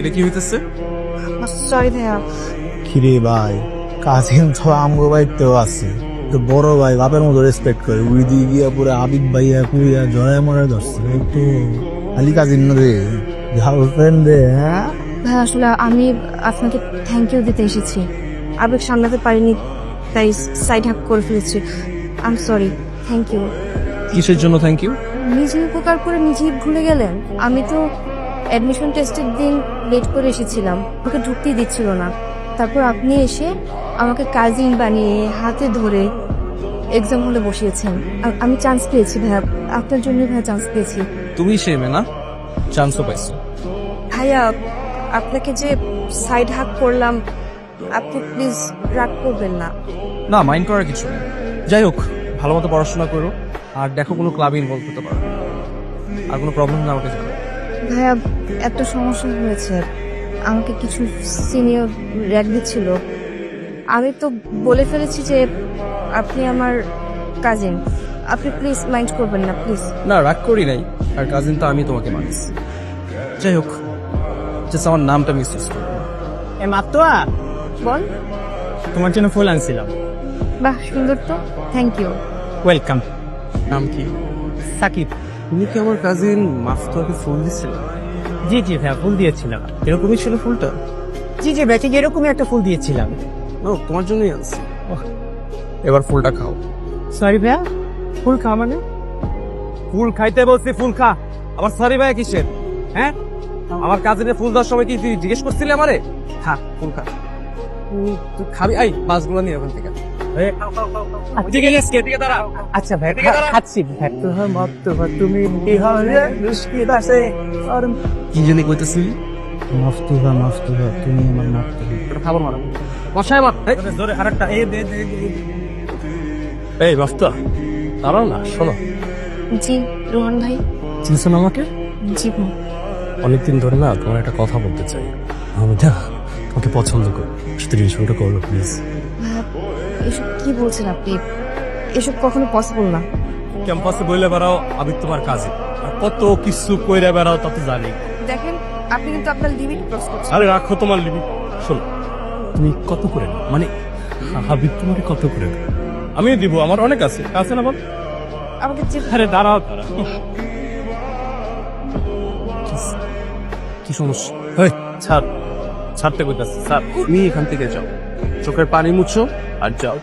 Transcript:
এটা কি হইতেছে? সরি ভাইয়া। কিরে ভাই, কাজিন তো আমগো বাড়িতেও আছে, তো বড় ভাই বাপের মতো রেসপেক্ট করে, উই দিয়ে গিয়া পুরো আবিদ ভাইয়া কুইয়া জড়ায় মরে ধরছে। তো খালি কাজিন না রে, গার্লফ্রেন্ড রে। হ্যাঁ ভাইয়া আসলে আমি আপনাকে থ্যাংক ইউ দিতে এসেছি, আবেগ সামলাতে পারিনি তাই সাইড হাক করে ফেলেছি। I am sorry. Thank you. কিসের জন্য থ্যাংক ইউ? নিজে উপকার করে নিজেই ভুলে গেলেন। আমি তো অ্যাডমিশন টেস্টের দিন লেট করে এসেছিলাম, ওকে ঢুকতেই দিচ্ছিল না। তারপর আপনি এসে আমাকে কাজিন বানিয়ে হাতে ধরে এক্সাম হলে বসিয়েছেন। আমি চান্স পেয়েছি ভাইয়া, আপনার জন্য ভাইয়া চান্স পেয়েছি। তুমি সে মেয়ে না, চান্সও পাইছো। ভাইয়া আপনাকে যে সাইড হাক করলাম, আপনি প্লিজ রাগ করবেন না। না, মাইন্ড করার কিছু নেই। যাই হোক, ভালো মতো পড়াশোনা করো, আর দেখো কোনো ক্লাবে ইনভলভ হতে পারো। আর কোনো প্রবলেম না আমাকে জানাও। ভাইয়া একটা সমস্যা হয়েছে, আমাকে কিছু সিনিয়র র্যাক দিচ্ছিল। আমি তো বলে ফেলেছি যে আপনি আমার কাজিন, আপনি প্লিজ মাইন্ড করবেন না প্লিজ। না, রাগ করি নাই, আর কাজিন তো আমি তোমাকে মানিস। যাই হোক, জাস্ট আমার নামটা মিসইউজ করো। এ মাত্র বল। তোমার জন্য ফুল আনছিলাম। বাহ সুন্দর তো, থ্যাংক ইউ। ওয়েলকাম। নাম কি? সাকিব। তুমি কি আমার কাজিন মাফতুয়াকে ফুল দিছিলে? জি জি ভাইয়া, ফুল দিয়েছিলাম। এরকমই ছিল ফুলটা? জি জি ভাই, ঠিক এরকমই একটা ফুল দিয়েছিলাম। ও, তোমার জন্যই আনছি। এবার ফুলটা খাও। সরি ভাইয়া, ফুল খাওয়া মানে? ফুল খাইতে বলছি, ফুল খা। আবার সরি ভাই কিসের? হ্যাঁ, আমার কাজিনের ফুল দেওয়ার সময় কি তুই জিজ্ঞেস করছিলি আমারে? খা, ফুল খা। তুই খাবি? আই মাছগুলো নিয়ে ওখান থেকে। আচ্ছা ভাই, খাচ্ছি ভাই। তোমার মাত্র তুমি বিহারে মুশকিল আছে। আর কি জানি কইতেছি? মাফতুহা মাফতুহা, তুমি আমার মাফতুহা। খাবার মারা কষায় মার। জোরে আরেকটা এই দে দে। এই বাফতা, দাঁড়াও না, শোনো। জি রোহন ভাই। চিনছেন আমাকে? জি ভাই। অনেকদিন ধরে না তোমার একটা কথা বলতে চাই। আমি না তোমাকে পছন্দ করি, শুধু রিলেশনটা করো প্লিজ। ভাইয়া এসব কি বলছেন আপনি? এসব কখনো পসিবল না। ক্যাম্পাসে বইলে বেড়াও আমি তোমার কাজে, আর কত কিছু কইরা বেড়াও তা তো জানি। দেখেন আপনি কিন্তু আপনার লিমিট ক্রস করছেন। আরে রাখো তোমার লিমিট। শোনো, তুমি কত করে নাও, মানে হাবিব তোমাকে কত করে নাও? আমি দিব, আমার অনেক আছে। আছে না বল? আমাকে যে আরে দাঁড়াও দাঁড়াও। কি সমস্যা? এই, ছাড়, ছাড়তে কইতাছি স্যার। তুমি এখান থেকে যাও, চোখের পানি মুছো আর যাও।